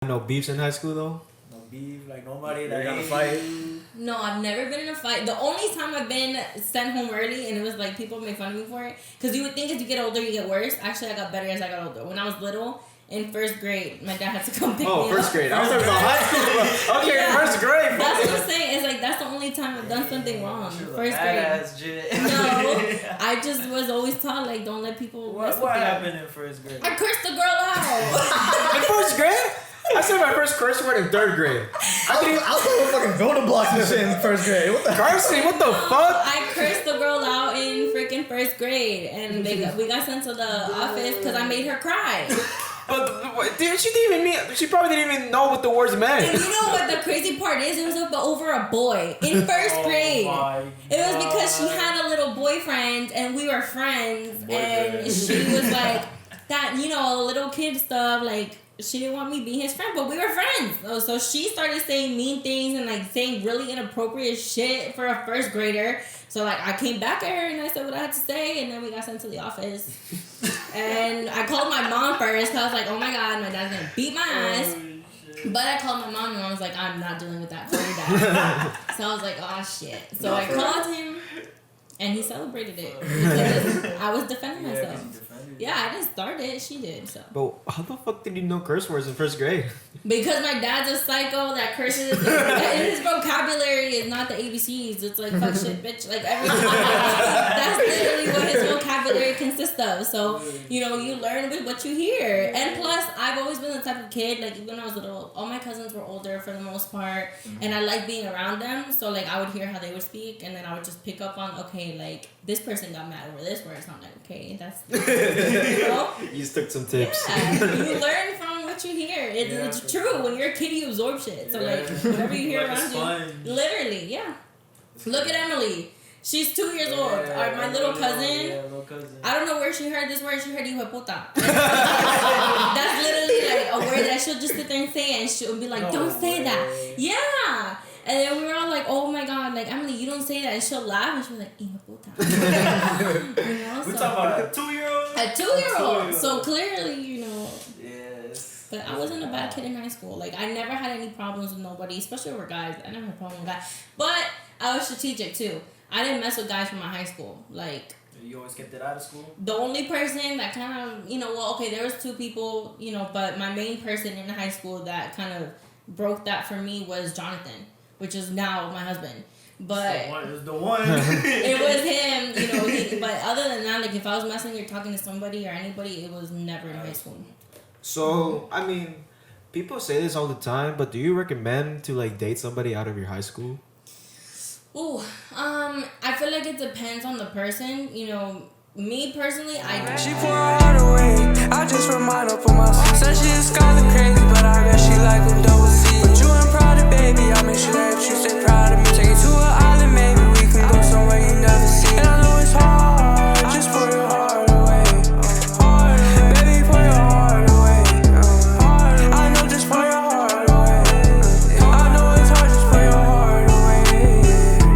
No beefs in high school though? No beef, like nobody that got a fight. No, I've never been in a fight. The only time I've been sent home early, and it was like people make fun of me for it, because you would think as you get older you get worse. Actually, I got better as I got older. When I was little, in first grade, my dad had to come pick me up. Oh, first grade. I was talking about high school. Okay, Yeah. first grade. That's what I'm saying. It's like that's the only time I've done something wrong. First grade. No, I just was always taught like don't let people. What happened in first grade? I cursed the girl out. In first grade? I said my first curse word in third grade. I was doing fucking building blocks and shit in first grade. What the Cursing? What the fuck? I cursed the girl out in freaking first grade, and we got sent to the office because I made her cry. But she probably didn't even know what the words meant. And you know what the crazy part is? It was over a boy in first grade. It was because she had a little boyfriend and we were friends, and she was like that, little kid stuff. Like she didn't want me being his friend, but we were friends. So she started saying mean things and like saying really inappropriate shit for a first grader. So like I came back at her and I said what I had to say, and then we got sent to the office. And I called my mom first, cause I was like, oh my god, my dad's gonna beat my ass. But I called my mom and I was like, I'm not dealing with that for your dad. So I was like, oh shit. So I called him and he celebrated it because I was defending myself. Yeah, I didn't start it. She did. So. But how the fuck did you know curse words in first grade? Because my dad's a psycho that curses. His vocabulary is not the ABCs. It's like fuck shit, bitch. Like everything. That's literally what his vocabulary consists of. So you learn with what you hear. And plus, I've always been the type of kid. Like even when I was little, all my cousins were older for the most part, and I liked being around them. So like I would hear how they would speak, and then I would just pick up on like this person got mad over this word. So I'm like, okay, that's. You took some tips. Yeah, you learn from what you hear. It's true. When you're a kid, you absorb shit. So like whatever you hear around you, literally, yeah. Look at Emily. She's 2 years old. My little cousin. I don't know where she heard this word. She heard hijo de puta. That's literally like a word that she'll just sit there and say it, and she'll be like, "Don't say that." Yeah. And then we were all like, oh my god, like, Emily, you don't say that. And she'll laugh and she'll be like, hijo de puta. We're talking about a 2-year-old? A 2-year-old. So clearly, Yes. But I wasn't a bad kid in high school. Like, I never had any problems with nobody, especially over guys. I never had a problem with guys. But I was strategic, too. I didn't mess with guys from my high school. Like... You always kept it out of school? The only person that kind of, there was 2 people, but my main person in high school that kind of broke that for me was Jonathan, which is now my husband. But it's the one. It was him, but other than that, like if I was messing or talking to somebody or anybody, it was never in high school. So, I mean, people say this all the time, but do you recommend to like date somebody out of your high school? Ooh, I feel like it depends on the person. Me personally, I She pour her heart away. I just remind her for myself. Said she is scholar crazy, but I guess she like them double C. But you